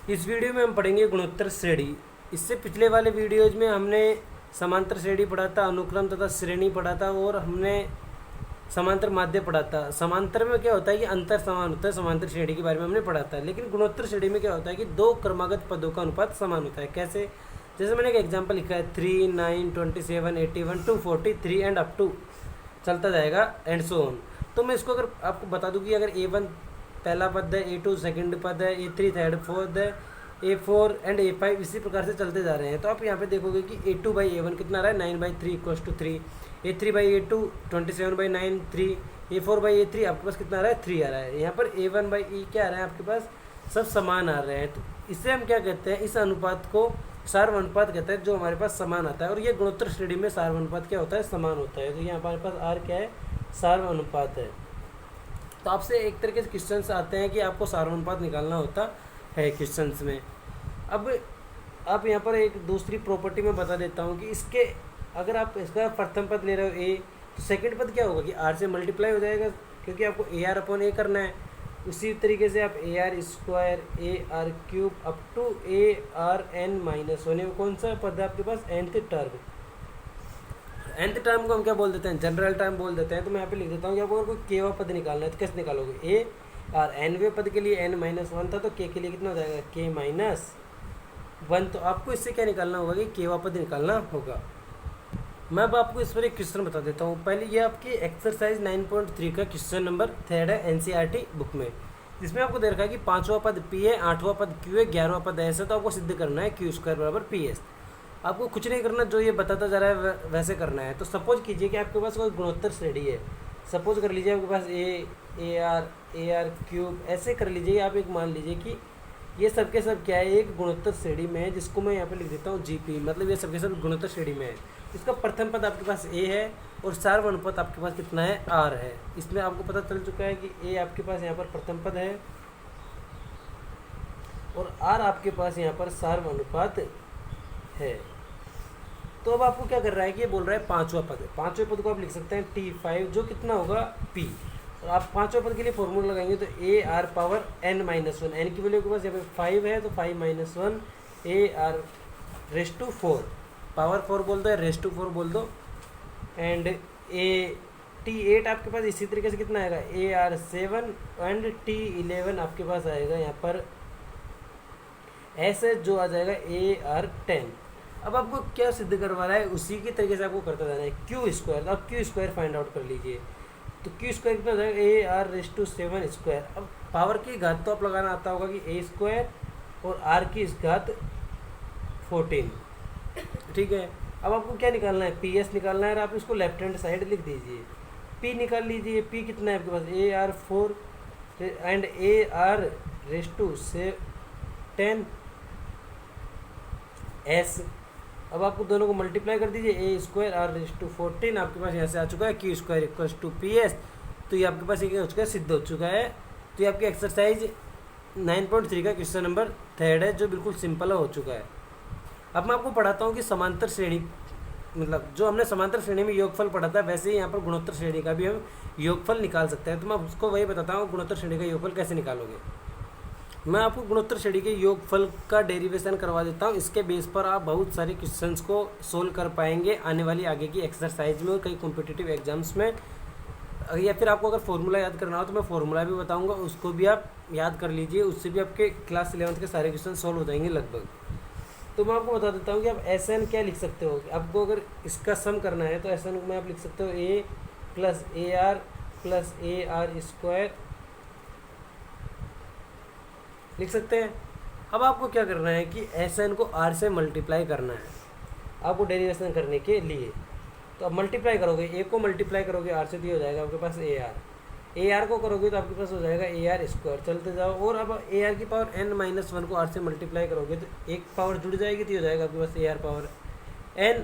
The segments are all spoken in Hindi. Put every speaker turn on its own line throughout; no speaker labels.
इस वीडियो में हम पढ़ेंगे गुणोत्तर श्रेणी। इससे पिछले वाले वीडियोज में हमने समांतर श्रेणी पढ़ा था, अनुक्रम तथा श्रेणी पढ़ा था और हमने समांतर माध्य पढ़ा था। समांतर में क्या होता है कि अंतर समान होता है, समांतर श्रेणी के बारे में हमने पढ़ा था। लेकिन गुणोत्तर श्रेणी में क्या होता है कि दो क्रमागत पदों का अनुपात समान होता है। कैसे? जैसे मैंने एक एग्जाम्पल लिखा है 3, 9, 27, 81, 243 एंड अप टू चलता जाएगा एंड सो ऑन। तो मैं इसको अगर आपको बता दूं कि अगर A1 पहला पद है, A2 सेकंड पद है, A3 थर्ड फोर्थ है, A4 एंड A5 इसी प्रकार से चलते जा रहे हैं। तो आप यहाँ पे देखोगे कि A2/A1 कितना आ रहा है 9/3 = 3, A3/A2 27/9 3, A4/A3 आपके पास कितना आ रहा है 3 आ रहा है। यहाँ पर A1/E क्या आ रहा है आपके पास, सब समान आ रहे हैं। तो इससे हम क्या कहते हैं, इस अनुपात को सार्वनुपात कहते हैं, जो हमारे पास समान आता है। और ये गुणोत्तर श्रेणी में सार्वनुपात क्या होता है, समान होता है। तो यहाँ हमारे पास R क्या है, सार्वनुपात है। तो आपसे एक तरीके से क्वेश्चंस आते हैं कि आपको सार्वनुपात निकालना होता है क्वेश्चंस में। अब आप यहाँ पर एक दूसरी प्रॉपर्टी में बता देता हूँ कि इसके अगर आप इसका प्रथम पद ले रहे हो A, तो सेकंड पद क्या होगा कि R से मल्टीप्लाई हो जाएगा, क्योंकि आपको AR/A करना है। उसी तरीके से आप AR² AR³ up to ARn-1, कौन सा पद है आपके पास, nth टर्म। nth टर्म को हम क्या बोल देते हैं, जनरल टर्म बोल देते हैं। तो मैं यहाँ पे लिख देता हूँ कि आपको अगर कोई k पद निकालना है तो कैसे निकालोगे, A और nवें पद के लिए n-1 था, तो k के लिए कितना हो जाएगा k-1। तो आपको इससे क्या निकालना होगा कि k पद निकालना होगा। मैं अब आपको इस पर एक क्वेश्चन बता देता हूँ। पहले ये आपकी एक्सरसाइज 9.3 का क्वेश्चन नंबर 3 है NCERT बुक में, जिसमें आपको दे रखा है कि 5वां पद P है, 8वां पद Q है, 11वां पद S है। तो आपको सिद्ध करना है Q² = PS। आपको कुछ नहीं करना, जो ये बताता जा रहा है वैसे करना है। तो सपोज कीजिए कि आपके पास कोई गुणोत्तर श्रेणी है। सपोज कर लीजिए आपके पास AR AR³ ऐसे कर लीजिए। आप एक मान लीजिए कि ये सब के सब क्या है, एक गुणोत्तर श्रेणी में है, जिसको मैं यहाँ पे लिख देता हूँ GP, मतलब ये सब के सब गुणोत्तर श्रेणी में है। इसका प्रथम पद आपके पास A है और सार्वनुपात आपके पास कितना है, R है। इसमें आपको पता चल चुका है कि A आपके पास यहाँ पर प्रथम पद है और R आपके पास यहाँ पर सार्वनुपात है। तो अब आपको क्या कर रहा है कि ये बोल रहा है 5वां पद है। 5वें पद को आप लिख सकते हैं T5, जो कितना होगा P। और आप 5वें पद के लिए फॉर्मूला लगाएंगे तो AR/n-1, n की वैल्यू के पास यहाँ पे 5 है तो 5-1 AR⁴ पावर 4 बोल दो या ⁴ बोल दो। एंड T8 आपके पास इसी तरीके से कितना आएगा AR7 एंड T11 आपके पास आएगा यहाँ पर S, जो आ जाएगा AR10। अब आपको क्या सिद्ध करवा रहा है, उसी की तरीके से आपको करता जाना है Q²। तो आप Q² फाइंड आउट कर लीजिए। तो Q² कितना हो जाएगा AR⁴²। अब पावर की घात तो आप लगाना आता होगा कि A² और R की घात 14, ठीक है। अब आपको क्या निकालना है, PS निकालना है। और आप इसको लेफ्ट हैंड साइड लिख दीजिए, P निकाल लीजिए। P कितना है आपके पास AR4 एंड AR⁻10 S। अब आपको दोनों को मल्टीप्लाई कर दीजिए, A² R⁴14 आपके पास यहाँ से आ चुका है Q² = PS। तो ये आपके पास क्या हो चुका है, सिद्ध हो चुका है। तो ये आपकी एक्सरसाइज 9.3 का क्वेश्चन नंबर 3 है, जो बिल्कुल सिंपल हो चुका है। अब मैं आपको पढ़ाता हूँ कि समांतर श्रेणी, मतलब जो हमने समांतर श्रेणी में योगफल पढ़ा था, वैसे ही यहाँ पर गुणोत्तर श्रेणी का भी हम योगफल निकाल सकते हैं। तो मैं उसको वही बताता हूँ गुणोत्तर श्रेणी का योगफल कैसे निकालोगे। मैं आपको गुणोत्तर श्रेणी के योगफल का डेरिवेशन करवा देता हूँ। इसके बेस पर आप बहुत सारे क्वेश्चंस को सोल्व कर पाएंगे आने वाली आगे की एक्सरसाइज में और कई कॉम्पिटिटिव एग्जाम्स में। या फिर आपको अगर फॉर्मूला याद करना हो तो मैं फॉर्मूला भी बताऊंगा, उसको भी आप याद कर लीजिए। उससे भी आपके क्लास 11th के सारे क्वेश्चन सोल्व हो जाएंगे लगभग। तो मैं आपको बता देता हूँ कि आप SN क्या लिख सकते हो। आपको अगर इसका सम करना है तो SN में आप लिख सकते हो A + AR + AR² लिख सकते हैं। अब आपको क्या करना है कि SN को R से मल्टीप्लाई करना है आपको डेरिवेशन करने के लिए। तो आप मल्टीप्लाई करोगे, A को मल्टीप्लाई करोगे R से, तो हो जाएगा आपके पास AR को करोगे तो आपके पास हो जाएगा AR²। चलते जाओ, और अब AR की पावर n-1 को R से मल्टीप्लाई करोगे तो एक पावर जुड़ जाएगी, तो हो जाएगा आपके पास AR⁻n।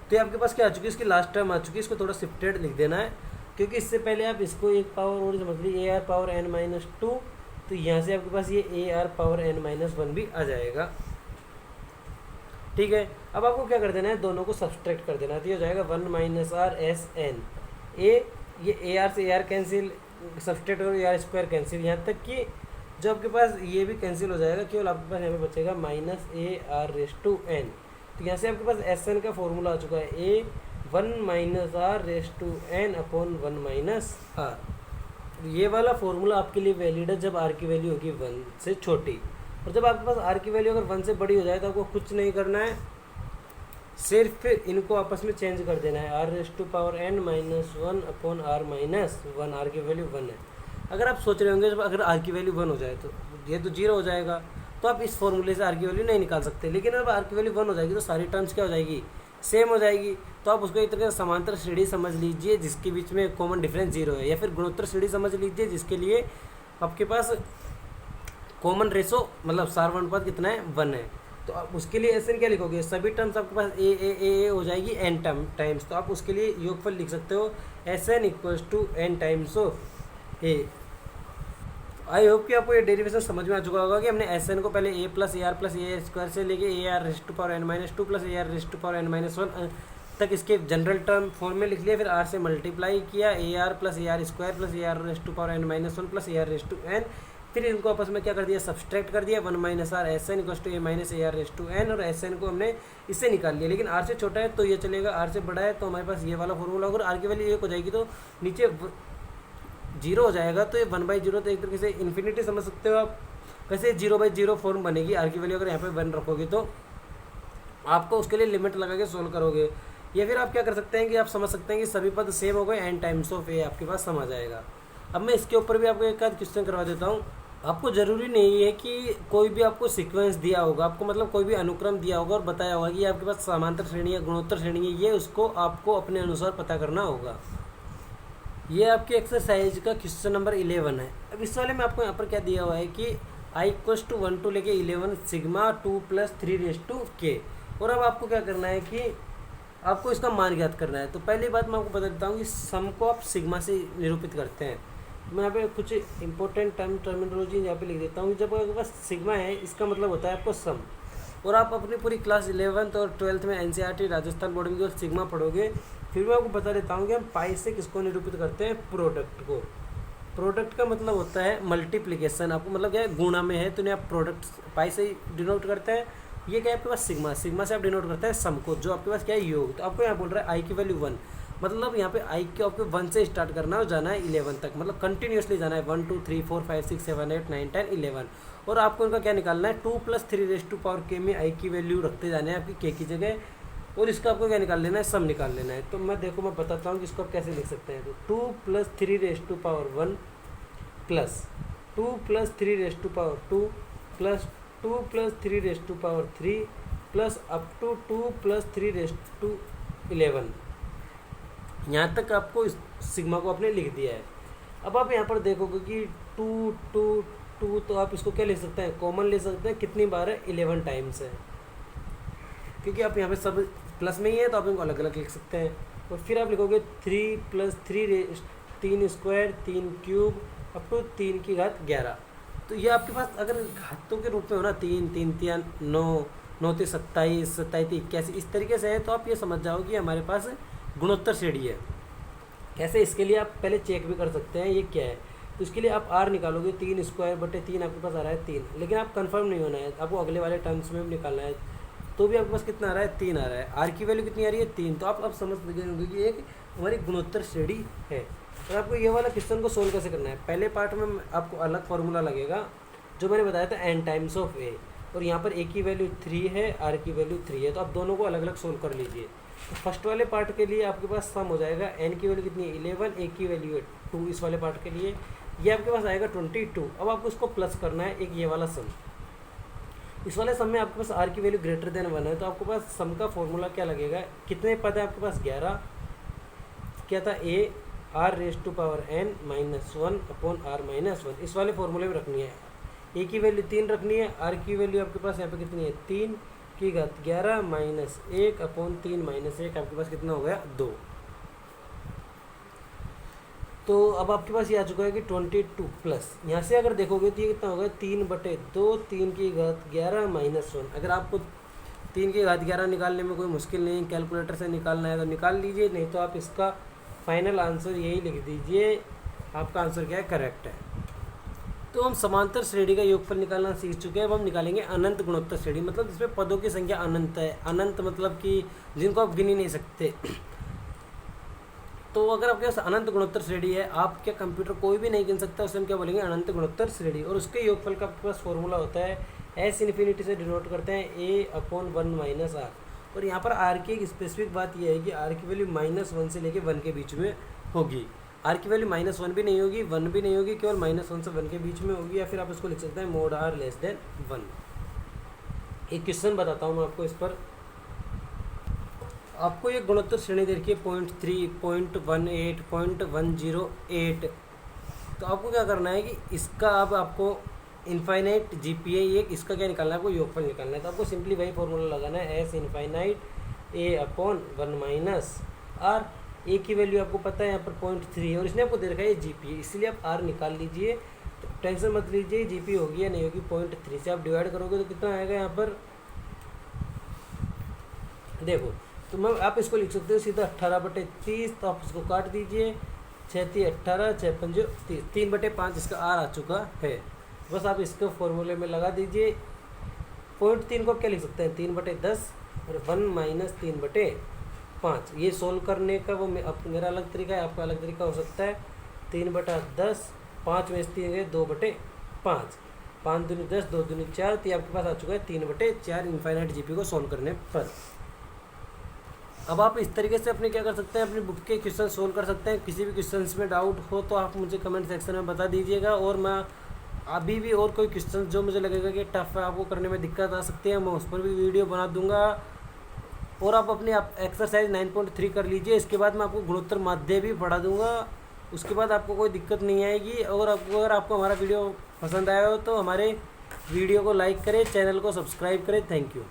तो ये आपके पास क्या आ चुकी है, इसकी लास्ट टर्म आ चुकी है। इसको थोड़ा शिफ्टेड लिख देना है, क्योंकि इससे पहले आप इसको एक पावर और समझ लीजिए AR⁻n-2। तो यहाँ से आपके पास ये AR⁻n-1 भी आ जाएगा, ठीक है। अब आपको क्या कर देना है, दोनों को सब्सट्रैक्ट कर देना है। तो ये हो जाएगा 1 - RSN। ये AR से AR कैंसिल, सब्सट्रैक्ट और AR² कैंसिल, यहाँ तक कि जो आपके पास ये भी कैंसिल हो जाएगा, केवल आपके पास यहाँ पे बचेगा minus a r raise to n. तो यहाँ से आपके पास एस एन का फॉर्मूला आ चुका है, a one minus r raise to n upon one minus r. ये वाला फॉर्मूला आपके लिए वैलिड है जब आर की वैल्यू होगी 1 से छोटी, और जब आपके पास आर की वैल्यू अगर 1 से बड़ी हो जाए तो आपको कुछ नहीं करना है, सिर्फ इनको आपस में चेंज कर देना है। R raise to power n minus one upon r minus one, r की वैल्यू 1 है। अगर आप सोच रहे होंगे जब अगर आर की वैल्यू 1 हो जाए तो ये तो 0 हो जाएगा, तो आप इस फॉर्मूले से आर की वैल्यू नहीं निकाल सकते। लेकिन अब आर की वैल्यू 1 हो जाएगी तो सारी टर्म्स क्या हो जाएगी, सेम हो जाएगी। तो आप उसको एक तरह से समांतर श्रेणी समझ लीजिए जिसके बीच में कॉमन डिफरेंस 0 है, या फिर गुणोत्तर श्रेणी समझ लीजिए जिसके लिए आपके पास कॉमन रेशो मतलब सार्वनुपात कितना है, 1 है। तो आप उसके लिए एस एन क्या लिखोगे, सभी टर्म्स आपके पास ए हो जाएगी एन टाइम्स, तो आप उसके लिए योगफल लिख सकते हो s n equals to n times of a. I hope कि आपको ये डेरिवेशन समझ में आ चुका होगा कि हमने एस एन को पहले ए प्लस ए स्क्वायर से लेके a r raise to power n minus two plus a r raise to power n minus one तक इसके जनरल टर्म फॉर्म में लिख लिया, फिर आर से मल्टीप्लाई किया, a r plus a r square plus a r raise to power n minus one plus a r raise to n, फिर इनको आपस में क्या कर दिया, सब्सट्रैक्ट कर दिया, 1 minus r s n equal to a minus a r raise to n, और एस एन को हमने इससे निकाल लिया। लेकिन आर से छोटा है तो ये चलेगा, आर से बड़ा है तो हमारे पास ये वाला फॉर्मूला होगा। आर की वैल्यू 1 हो जाएगी तो नीचे 0 हो जाएगा, तो ये 1/0 तो एक तरीके से इन्फिनिटी समझ सकते हो आप। वैसे 0/0 फॉर्म बनेगी आर की वैल्यू अगर यहाँ पे 1 रखोगे तो आपको उसके लिए लिमिट लगा के सोल्व करोगे। या फिर आप क्या कर सकते हैं कि आप समझ सकते हैं कि सभी पद सेम हो गए, एन टाइम्स ऑफ ए आपके पास समझ आएगा। अब मैं इसके ऊपर भी आपको एक आध क्वेश्चन करवा देता हूँ। आपको ज़रूरी नहीं है कि कोई भी आपको सीक्वेंस दिया होगा, आपको मतलब कोई भी अनुक्रम दिया होगा और बताया होगा कि आपके पास समांतर श्रेणी या गुणोत्तर श्रेणी है, ये उसको आपको अपने अनुसार पता करना होगा। ये आपकी एक्सरसाइज का क्वेश्चन नंबर 11 है। अब इस वाले में आपको यहाँ पर क्या दिया हुआ है कि आई इक्वल्स टू 1 टू लेके 11 सिग्मा 2 प्लस 3 रेस टू के, और अब आपको क्या करना है कि आपको इसका मान ज्ञात करना है। तो पहली बात मैं आपको बता देता हूँ कि सम को आप सिग्मा से निरूपित करते हैं। मैं यहाँ पे कुछ इंपॉर्टेंट टर्मिनोलॉजी यहाँ पे लिख देता हूँ। जब आपके पास सिग्मा है इसका मतलब होता है आपको सम, और आप अपनी पूरी क्लास 11th और 12th में एनसीईआरटी राजस्थान बोर्ड में जो सिग्मा पढ़ोगे, फिर मैं आपको बता देता हूँ कि हम पाई से किसको निरूपित करते हैं, प्रोडक्ट को। प्रोडक्ट का मतलब होता है मल्टीप्लिकेशन, आपको मतलब क्या है, गुणा में है तो नहीं आप प्रोडक्ट पाई से डिनोट करते हैं। ये क्या है आपके पास सिग्मा, सिग्मा से आप डिनोट करते हैं सम को, जो आपके पास क्या है योग। तो आपको यहाँ बोल रहा है आई की वैल्यू 1, मतलब यहाँ पे आई के आपको 1 से स्टार्ट करना है और जाना है 11 तक, मतलब कंटिन्यूसली जाना है 1 2 3 4 5 6 7 8 9 10 11। और आपको इनका क्या निकालना है, 2 प्लस 3 रेस टू पावर के में आई की वैल्यू रखते जाने हैं आपकी के की जगह, और इसका आपको क्या निकाल लेना है, सम निकाल लेना है। तो मैं बताता हूँ कि इसको आप कैसे लिख सकते हैं। तो 2 plus 3 raise to power 1 plus 2 plus 3 raise to power 2 plus 2 plus 3 raise to power 3 plus up to 2 plus 3 raise to 11। यहाँ तक आपको इस सिग्मा को आपने लिख दिया है। अब आप यहाँ पर देखोगे कि 2 2 2, तो आप इसको क्या ले सकते हैं, कॉमन ले सकते हैं। कितनी बार है, 11 टाइम्स है, क्योंकि आप यहाँ पे सब प्लस में ही है तो आप इनको अलग अलग लिख सकते हैं। और फिर आप लिखोगे 3 plus 3 square 3 cube up to 3 की घात 11। तो ये आपके पास अगर घातों के रूप में हो ना, 3 3 3 9 9 3 27 27 81 इस तरीके से है, तो आप ये समझ जाओ कि हमारे पास गुणोत्तर श्रेणी है। कैसे, इसके लिए आप पहले चेक भी कर सकते हैं ये क्या है। तो इसके लिए आप आर निकालोगे, 3 स्क्वायर बटे 3 आपके पास आ रहा है 3, लेकिन आप कंफर्म नहीं होना है, आपको अगले वाले टर्म्स में भी निकालना है, तो भी आपके पास कितना आ रहा है, 3 आ रहा है। आर की वैल्यू कितनी आ रही है, 3। तो आप अब समझ गए होंगे कि एक हमारी गुणोत्तर श्रेणी है। और आपको ये वाला क्वेश्चन को सोल्व कैसे करना है, पहले पार्ट में आपको अलग फार्मूला लगेगा जो मैंने बताया था एन टाइम्स ऑफ ए, और यहाँ पर ए की वैल्यू 3 है, आर की वैल्यू 3 है, तो आप दोनों को अलग अलग सोल्व कर लीजिए। तो फर्स्ट वाले पार्ट के लिए आपके पास सम हो जाएगा, एन की वैल्यू कितनी है 11, ए की वैल्यू है 2। इस वाले पार्ट के लिए ये आपके पास आएगा 22। अब आपको इसको प्लस करना है एक ये वाला सम। इस वाले सम में आपके पास आर की वैल्यू ग्रेटर देन 1 है, तो आपके पास सम का फॉर्मूला क्या लगेगा, कितने पद है आपके पास 11, क्या था a r raise to power n minus 1 upon r minus 1, इस वाले फॉर्मूले में रखनी है। ए की वैल्यू 3 रखनी है, आर की वैल्यू आपके पास यहाँ पे कितनी है 3 की घात 11 माइनस 1 अपॉन 3 माइनस 1, आपके पास कितना हो गया 2। तो अब आपके पास ये आ चुका है कि 22 प्लस, यहाँ से अगर देखोगे तो ये कितना होगा 3/2, 3 की घात 11 माइनस 1। अगर आपको 3 की घात 11 निकालने में कोई मुश्किल नहीं, कैलकुलेटर से निकालना है तो निकाल लीजिए, नहीं तो आप इसका फाइनल आंसर यही लिख दीजिए, आपका आंसर क्या है, करेक्ट है। तो हम समांतर श्रेणी का योगफल निकालना सीख चुके हैं। अब हम निकालेंगे अनंत गुणोत्तर श्रेणी, मतलब जिसमें पदों की संख्या अनंत है। अनंत मतलब कि जिनको आप गिन ही नहीं सकते। तो अगर आपके पास अनंत गुणोत्तर श्रेणी है, आपके कंप्यूटर कोई भी नहीं गिन सकता, उसे हम क्या बोलेंगे, अनंत गुणोत्तर श्रेणी। और उसके योगफल का आपके पास फॉर्मूला होता है एस इन्फिनिटी से डिनोट करते हैं a/1 - r। और यहाँ पर आर की एक स्पेसिफिक बात यह है कि आर की वैल्यू -1 से लेकर 1 के बीच में होगी। आर की वैल्यू -1 भी नहीं होगी, 1 भी नहीं होगी, केवल -1 से 1 के बीच में होगी। या फिर आप इसको लिख सकते हैं मोड r लेस देन 1। एक क्वेश्चन बताता हूँ मैं आपको इस पर। आपको ये गुणोत्तर श्रेणी दे रखी है 0.3, 0.18, 0.108। तो आपको क्या करना है कि इसका अब आपको इनफाइनाइट GPA एक इसका क्या निकालना है, आपको योगफल निकालना है। तो आपको सिंपली वही फॉर्मूला लगाना है एस इनफाइनाइट a/1 - r। ए की वैल्यू आपको पता है यहाँ पर 0.3 है और इसने आपको दे रखा है GPA, इसलिए आप r निकाल लीजिए। तो टेंशन मत लीजिए GPA होगी या नहीं होगी। 0.3 से आप डिवाइड करोगे तो कितना आएगा यहाँ पर, देखो। तो मैं आप इसको लिख सकते हो सीधा 18/30। तो आप इसको काट दीजिए, 6×3 = 18, 6×5 = 30, 3/5 इसका r आ चुका है। बस आप इसको फॉर्मूले में लगा दीजिए। 0.3 को आप क्या लिख सकते हैं, 3/10 और 1 - 3/5। ये सोल्व करने का वो मेरा अलग तरीका है, आपका अलग तरीका हो सकता है। 3/10, 5 में से 3 गए 2/5, 5 दूनी 10, 2 दूनी 4। तो ये आपके पास आ चुका है 3/4 इनफाइनाइट GPA को सोल्व करने पर। अब आप इस तरीके से अपने क्या कर सकते हैं, अपनी बुक के क्वेश्चन सोल्व कर सकते हैं। किसी भी क्वेश्चन में डाउट हो तो आप मुझे कमेंट सेक्शन में बता दीजिएगा। और मैं अभी भी और कोई क्वेश्चन जो मुझे लगेगा कि टफ है, आपको करने में दिक्कत आ सकती है, मैं उस पर भी वीडियो बना दूंगा। और आप अपनी एक्सरसाइज 9.3 कर लीजिए। इसके बाद मैं आपको गुणोत्तर माध्य भी पढ़ा दूंगा। उसके बाद आपको कोई दिक्कत नहीं आएगी। और अगर आपको हमारा वीडियो पसंद आया हो तो हमारे वीडियो को लाइक करें, चैनल को सब्सक्राइब करें। Thank you.